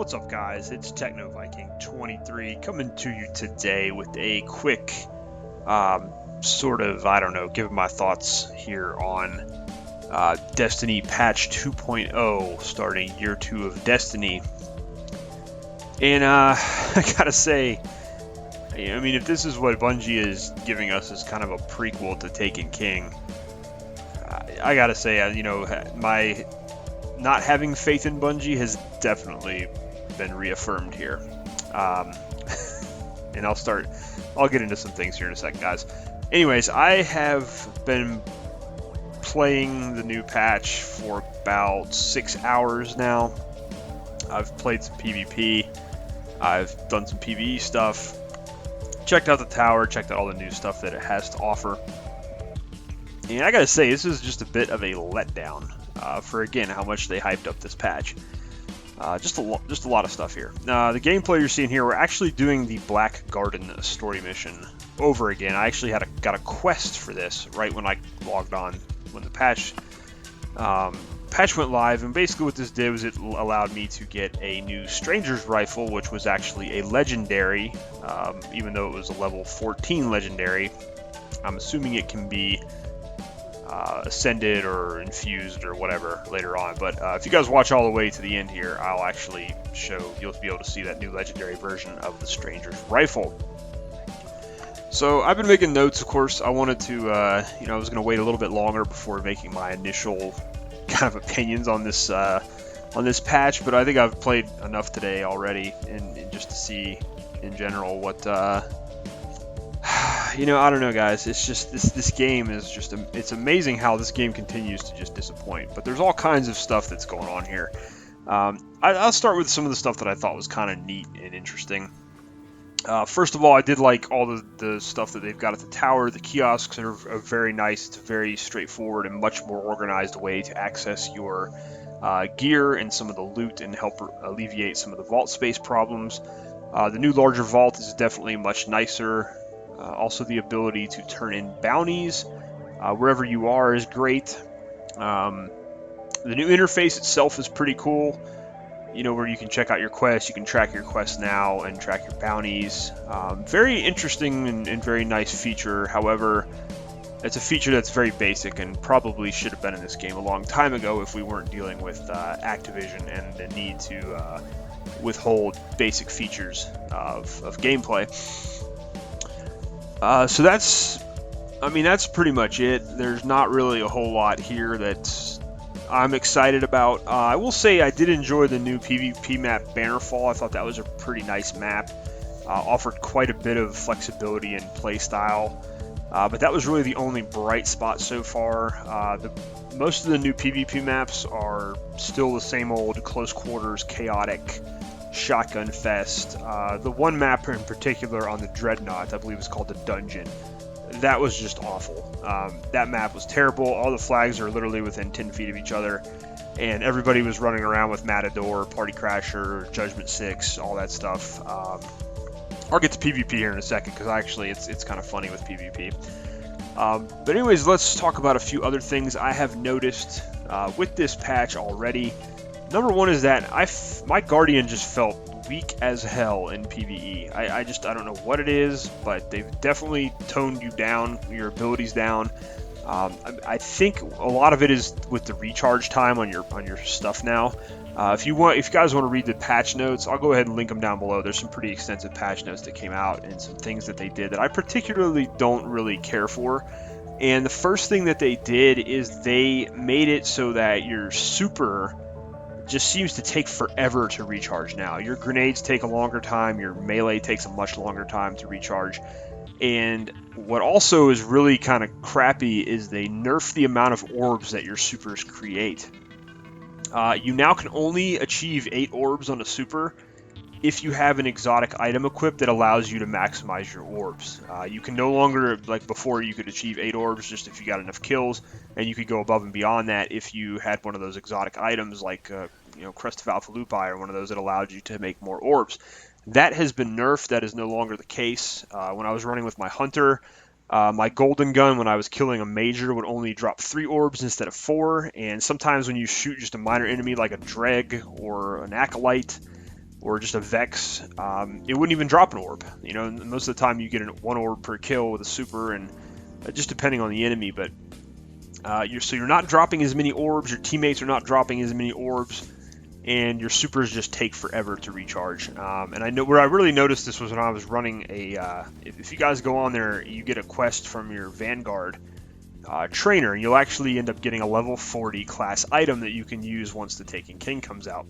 What's up, guys? It's Techno Viking 23 coming to you today with a quick sort of, I don't know, giving my thoughts here on Destiny patch 2.0, starting year 2 of Destiny. And I gotta say, I mean, if this is what Bungie is giving us as kind of a prequel to Taken King, I gotta say, you know, my not having faith in Bungie has definitely been reaffirmed here. And I'll get into some things here in a second, guys. Anyways, I have been playing the new patch for about 6 hours now. I've played some PvP. I've done some PvE stuff. Checked out the tower, checked out all the new stuff that it has to offer. And I gotta say, this is just a bit of a letdown for, again, how much they hyped up this patch. Just a lot of stuff here. The gameplay you're seeing here, we're actually doing the Black Garden story mission over again. I actually got a quest for this right when I logged on when the patch went live, and basically what this did was it allowed me to get a new Stranger's Rifle, which was actually a legendary, even though it was a level 14 legendary. I'm assuming it can be ascended or infused or whatever later on, but if you guys watch all the way to the end here, I'll actually you'll be able to see that new legendary version of the Stranger's Rifle. So I've been making notes, of course. I wanted to, I was going to wait a little bit longer before making my initial kind of opinions on this patch, but I think I've played enough today already, and just to see in general what. I don't know, guys. It's just this game is just it's amazing how this game continues to just disappoint. But there's all kinds of stuff that's going on here. I'll start with some of the stuff that I thought was kind of neat and interesting. First of all, I did like all the stuff that they've got at the tower. The kiosks are very nice. It's a very straightforward and much more organized way to access your gear and some of the loot and help alleviate some of the vault space problems. The new larger vault is definitely much nicer. Also, the ability to turn in bounties wherever you are is great. The new interface itself is pretty cool. Where you can check out your quests, you can track your quests now and track your bounties. Very interesting and very nice feature. However, it's a feature that's very basic and probably should have been in this game a long time ago if we weren't dealing with Activision and the need to withhold basic features of gameplay. So that's pretty much it. There's not really a whole lot here that I'm excited about. I will say I did enjoy the new PvP map Bannerfall. I thought that was a pretty nice map. Offered quite a bit of flexibility and playstyle. But that was really the only bright spot so far. Most of the new PvP maps are still the same old close quarters, chaotic, shotgun fest. The one map in particular on the Dreadnought, I believe is called the Dungeon. That was just awful. That map was terrible. All the flags are literally within 10 feet of each other, and everybody was running around with Matador, Party Crasher, Judgment 6, all that stuff. I'll get to PvP here in a second because actually it's kind of funny with PvP. But anyways, let's talk about a few other things I have noticed with this patch already. Number one is that my Guardian just felt weak as hell in PvE. I don't know what it is, but they've definitely toned you down, your abilities down. I think a lot of it is with the recharge time on your stuff now. If you guys want to read the patch notes, I'll go ahead and link them down below. There's some pretty extensive patch notes that came out and some things that they did that I particularly don't really care for. And the first thing that they did is they made it so that your super just seems to take forever to recharge now. Your grenades take a longer time, your melee takes a much longer time to recharge. And what also is really kind of crappy is they nerfed the amount of orbs that your supers create. You now can only achieve 8 orbs on a super if you have an exotic item equipped that allows you to maximize your orbs. You can no longer, like before, you could achieve 8 orbs just if you got enough kills, and you could go above and beyond that if you had one of those exotic items like Crest of Alpha Lupi or one of those that allowed you to make more orbs. That has been nerfed. That is no longer the case. When I was running with my Hunter, my golden gun, when I was killing a major, would only drop 3 orbs instead of 4, and sometimes when you shoot just a minor enemy like a Dreg or an Acolyte, or just a Vex, it wouldn't even drop an orb. You know, most of the time you get one orb per kill with a super, and just depending on the enemy. But you're not dropping as many orbs. Your teammates are not dropping as many orbs, and your supers just take forever to recharge. And I know where I really noticed this was when I was running a. If you guys go on there, you get a quest from your Vanguard trainer, and you'll actually end up getting a level 40 class item that you can use once the Taken King comes out.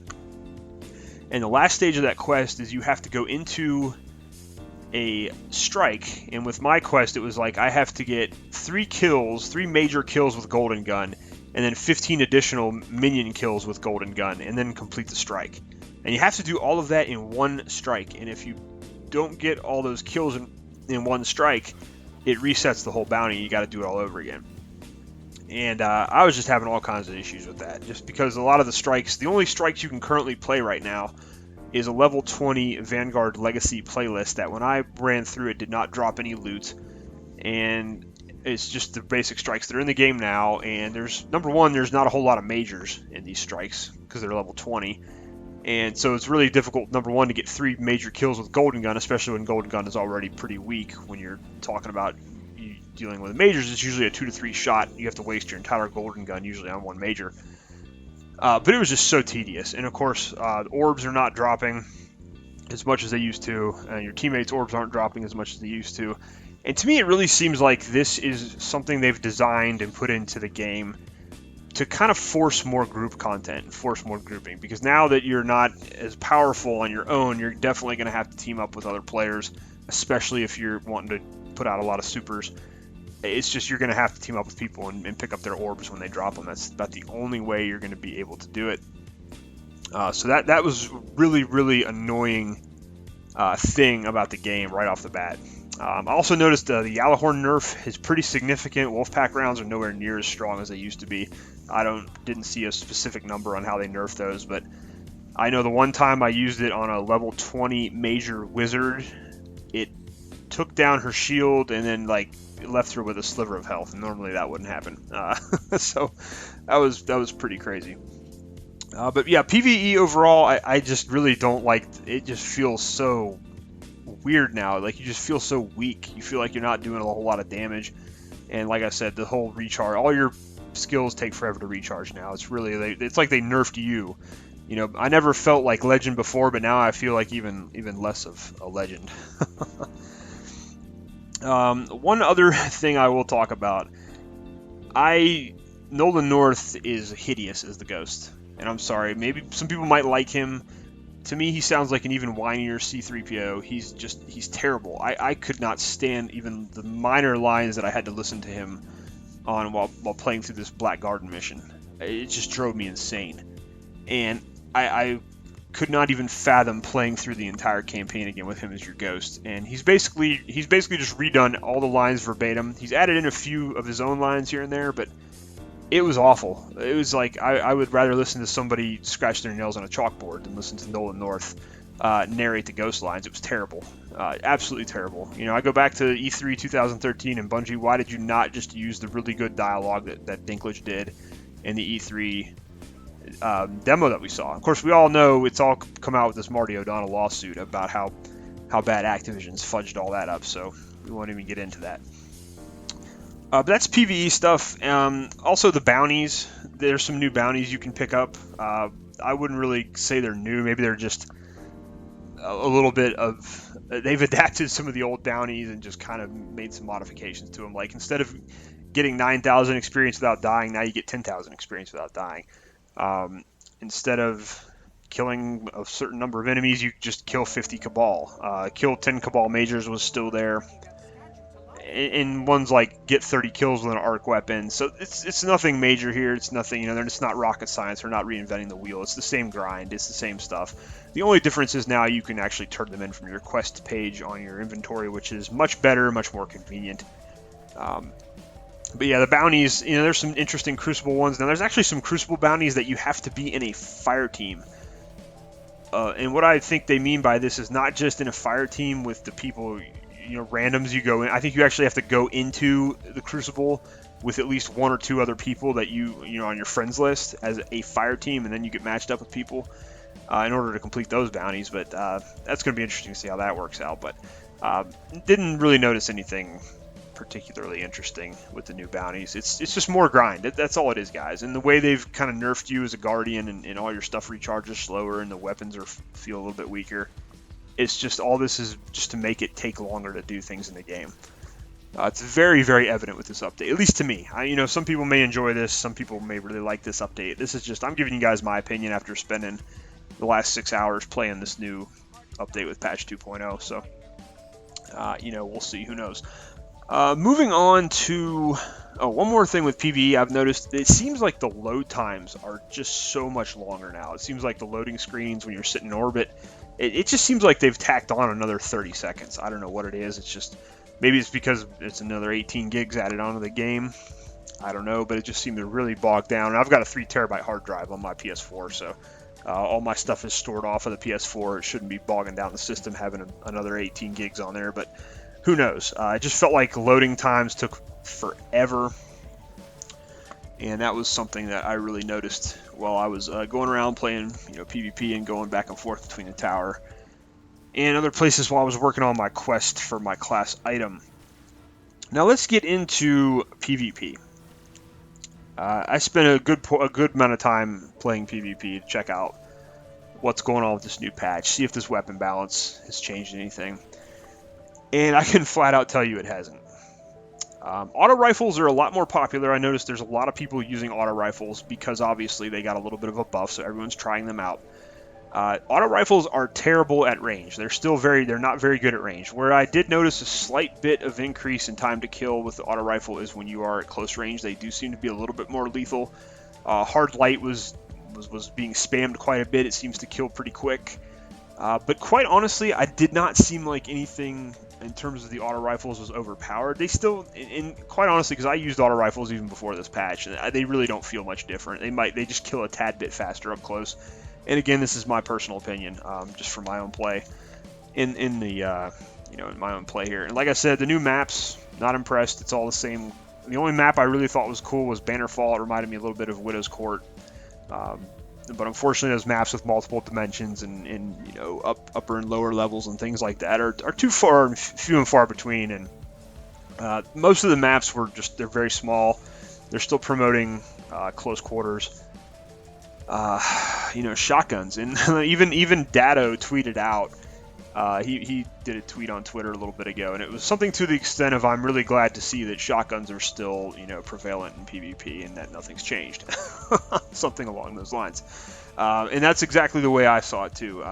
And the last stage of that quest is you have to go into a strike, and with my quest it was like I have to get 3 major kills with Golden Gun, and then 15 additional minion kills with Golden Gun, and then complete the strike. And you have to do all of that in one strike, and if you don't get all those kills in one strike, it resets the whole bounty. You got to do it all over again. And I was just having all kinds of issues with that, just because a lot of the strikes, the only strikes you can currently play right now is a level 20 Vanguard Legacy playlist that when I ran through it did not drop any loot, and it's just the basic strikes that are in the game now. And number one, there's not a whole lot of majors in these strikes because they're level 20, and so it's really difficult, number one, to get 3 major kills with Golden Gun, especially when Golden Gun is already pretty weak. When you're talking about dealing with majors, it's usually a 2 to 3 shot. You have to waste your entire Golden Gun usually on one major. But it was just so tedious. And of course, the orbs are not dropping as much as they used to, and your teammates' orbs aren't dropping as much as they used to. And to me, it really seems like this is something they've designed and put into the game to kind of force more group content and force more grouping. Because now that you're not as powerful on your own, you're definitely going to have to team up with other players, especially if you're wanting to put out a lot of supers. It's just you're going to have to team up with people and pick up their orbs when they drop them. That's about the only way you're going to be able to do it. So that was really, really annoying thing about the game right off the bat. I also noticed the Yalahorn nerf is pretty significant. Wolfpack rounds are nowhere near as strong as they used to be. I didn't see a specific number on how they nerfed those, but I know the one time I used it on a level 20 major wizard, it took down her shield and then left her with a sliver of health, and normally that wouldn't happen. So that was pretty crazy. But yeah, PvE overall, I just really don't like it. Just feels so weird now. Like, you just feel so weak. You feel like you're not doing a whole lot of damage. And like I said, the whole recharge, all your skills take forever to recharge now. It's like they nerfed you. You know, I never felt like Legend before, but now I feel like even less of a Legend. One other thing I will talk about, Nolan North is hideous as the Ghost, and I'm sorry, maybe some people might like him. To me, he sounds like an even whinier C-3PO. He's terrible. I could not stand even the minor lines that I had to listen to him on while playing through this Black Garden mission. It just drove me insane, and I could not even fathom playing through the entire campaign again with him as your Ghost. And he's basically just redone all the lines verbatim. He's added in a few of his own lines here and there, but it was awful. It was like I would rather listen to somebody scratch their nails on a chalkboard than listen to Nolan North narrate the Ghost lines. It was terrible, absolutely terrible. You know, I go back to E3 2013 and Bungie. Why did you not just use the really good dialogue that Dinklage did in the E3 demo that we saw? Of course, we all know it's all come out with this Marty O'Donnell lawsuit about how bad Activision's fudged all that up, so we won't even get into that. But that's PvE stuff. Also, the bounties. There's some new bounties you can pick up. I wouldn't really say they're new. Maybe they're just a little bit of... They've adapted some of the old bounties and just kind of made some modifications to them. Like, instead of getting 9,000 experience without dying, now you get 10,000 experience without dying. Instead of killing a certain number of enemies, you just kill 50 Cabal. Kill 10 Cabal Majors was still there. And one's like get 30 kills with an arc weapon. So it's nothing major here. It's nothing, it's not rocket science. They're not reinventing the wheel. It's the same grind. It's the same stuff. The only difference is now you can actually turn them in from your quest page on your inventory, which is much better, much more convenient. But yeah, the bounties, there's some interesting Crucible ones. Now, there's actually some Crucible bounties that you have to be in a fire team. And what I think they mean by this is not just in a fire team with the people, randoms you go in. I think you actually have to go into the Crucible with at least one or two other people that you on your friends list as a fire team, and then you get matched up with people. in order to complete those bounties, but that's going to be interesting to see how that works out. But didn't really notice anything particularly interesting with the new bounties. It's just more grind. That's all it is, guys. And the way they've kind of nerfed you as a guardian, and all your stuff recharges slower and the weapons feel a little bit weaker. It's just all this is just to make it take longer to do things in the game. It's very, very evident with this update, at least to me. Some people may enjoy this, some people may really like this update. This is just, I'm giving you guys my opinion after spending the last 6 hours playing this new update with patch 2.0. So, we'll see. Who knows? Moving on to one more thing with PvE, I've noticed it seems like the load times are just so much longer now. It seems like the loading screens when you're sitting in orbit, it just seems like they've tacked on another 30 seconds. I don't know what it is. It's just, maybe it's because it's another 18 gigs added onto the game. I don't know, but it just seemed to really bog down. I've got a 3 terabyte hard drive on my PS4, so all my stuff is stored off of the PS4. It shouldn't be bogging down the system having another 18 gigs on there, but who knows? It just felt like loading times took forever, and that was something that I really noticed while I was going around playing, PvP and going back and forth between the tower and other places while I was working on my quest for my class item. Now let's get into PvP. I spent a good amount of time playing PvP to check out what's going on with this new patch, see if this weapon balance has changed anything. And I can flat out tell you it hasn't. Auto rifles are a lot more popular. I noticed there's a lot of people using auto rifles because obviously they got a little bit of a buff, so everyone's trying them out. Auto rifles are terrible at range. They're not very good at range. Where I did notice a slight bit of increase in time to kill with the auto rifle is when you are at close range. They do seem to be a little bit more lethal. Hard light was being spammed quite a bit. It seems to kill pretty quick. But quite honestly, I did not seem like anything in terms of the auto rifles was overpowered. They still, and quite honestly, because I used auto rifles even before this patch, and they really don't feel much different. They just kill a tad bit faster up close. And again, this is my personal opinion, just from my own play, in my own play here. And like I said, the new maps, not impressed. It's all the same. The only map I really thought was cool was Bannerfall. It reminded me a little bit of Widow's Court. But unfortunately, those maps with multiple dimensions and upper and lower levels and things like that are too few and far between. And most of the maps they're very small. They're still promoting close quarters. Shotguns, and even Datto tweeted out. He did a tweet on Twitter a little bit ago, and it was something to the extent of, "I'm really glad to see that shotguns are still, prevalent in PvP, and that nothing's changed." Something along those lines, and that's exactly the way I saw it too.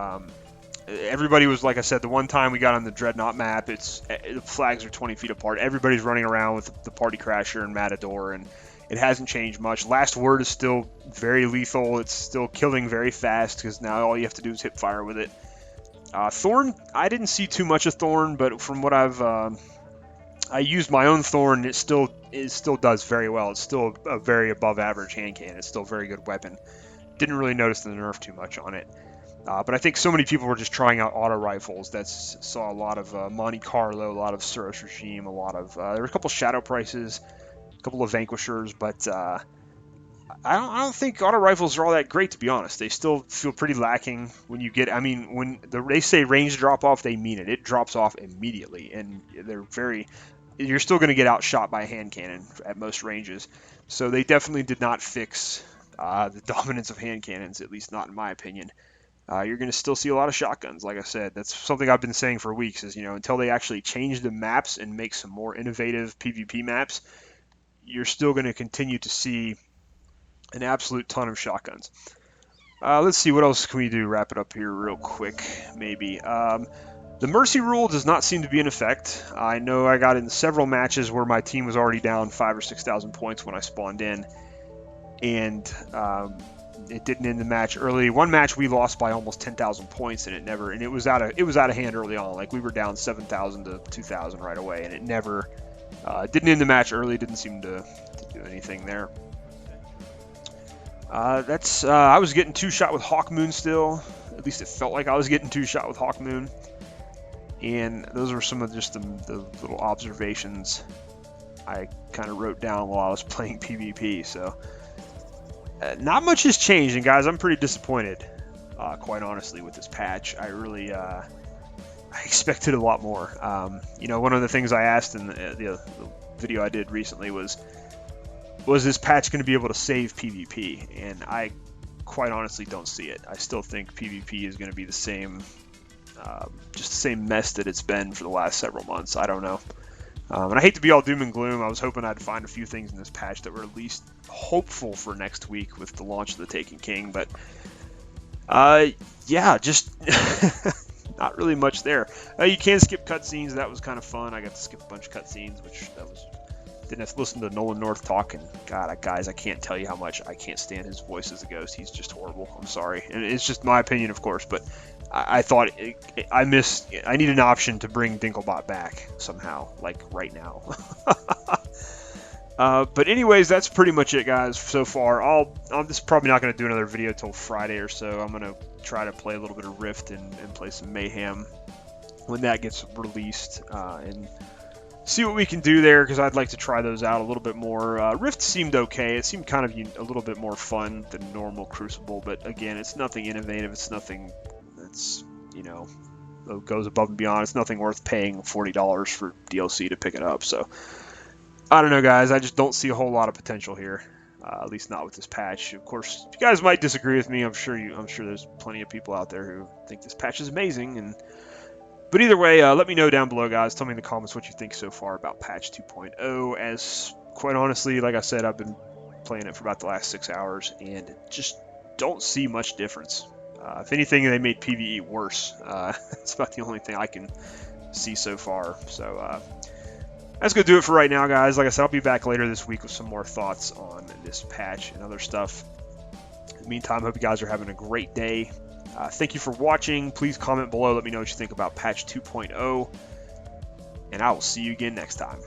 Everybody was, like I said, the one time we got on the Dreadnought map, the flags are 20 feet apart. Everybody's running around with the Party Crasher and Matador, and it hasn't changed much. Last Word is still very lethal. It's still killing very fast because now all you have to do is hip fire with it. Thorn, I didn't see too much of Thorn, but from what I used my own Thorn, it still does very well. It's still a very above average hand cannon. It's still a very good weapon. Didn't really notice the nerf too much on it. But I think so many people were just trying out auto rifles. Saw a lot of Monte Carlo, a lot of Suros Regime, there were a couple Shadow Prices, a couple of Vanquishers, but I don't think auto rifles are all that great, to be honest. They still feel pretty lacking when you get, when they say range drop off, they mean it. It drops off immediately, and you're still going to get outshot by a hand cannon at most ranges. So they definitely did not fix the dominance of hand cannons, at least not in my opinion. You're going to still see a lot of shotguns. Like I said, that's something I've been saying for weeks is, until they actually change the maps and make some more innovative PvP maps, you're still going to continue to see an absolute ton of shotguns. Let's see, what else can we do? Wrap it up here real quick, maybe. The Mercy rule does not seem to be in effect. I know I got in several matches where my team was already down 5,000 or 6,000 points when I spawned in, and it didn't end the match early. One match we lost by almost 10,000 points, and it was out of hand early on. Like, we were down 7,000 to 2,000 right away, and it never didn't end the match early. Didn't seem to do anything there. I was getting 2-shot with Hawkmoon still. At least it felt like I was getting 2-shot with Hawkmoon. And those were some of just the little observations I kind of wrote down while I was playing PvP. So not much has changed, and guys, I'm pretty disappointed. quite honestly, with this patch. I really I expected a lot more. You know, one of the things I asked in the video I did recently was this patch going to be able to save PvP? And I quite honestly don't see it. I still think PvP is going to be the same, just the same mess that it's been for the last several months. I don't know. And I hate to be all doom and gloom. I was hoping I'd find a few things in this patch that were at least hopeful for next week with the launch of the Taken King, but yeah, just not really much there. You can skip cutscenes. That was kind of fun. I got to skip a bunch of cutscenes, which that was. Didn't have to listen to Nolan North talk, and God, guys, I can't tell you how much I can't stand his voice as a ghost. He's just horrible. I'm sorry, and it's just my opinion, of course. But I thought I need an option to bring Dinklebot back somehow, like right now. But anyways, that's pretty much it, guys. So far, I'm just probably not going to do another video till Friday or so. I'm going to try to play a little bit of Rift and play some Mayhem when that gets released, and see what we can do there, because I'd like to try those out a little bit more. Rift seemed okay. It seemed kind of a little bit more fun than normal Crucible, but again, it's nothing innovative. It's nothing that's, you know, goes above and beyond. It's nothing worth paying $40 for DLC to pick it up. So I don't know, guys. I just don't see a whole lot of potential here, at least not with this patch. Of course, you guys might disagree with me. I'm sure there's plenty of people out there who think this patch is amazing. But either way, let me know down below, guys. Tell me in the comments what you think so far about patch 2.0, as quite honestly, like I said, I've been playing it for about the last 6 hours, and just don't see much difference. If anything, they made PvE worse. That's about the only thing I can see so far. So that's going to do it for right now, guys. Like I said, I'll be back later this week with some more thoughts on this patch and other stuff. In the meantime, hope you guys are having a great day. Thank you for watching. Please comment below. Let me know what you think about patch 2.0. And I will see you again next time.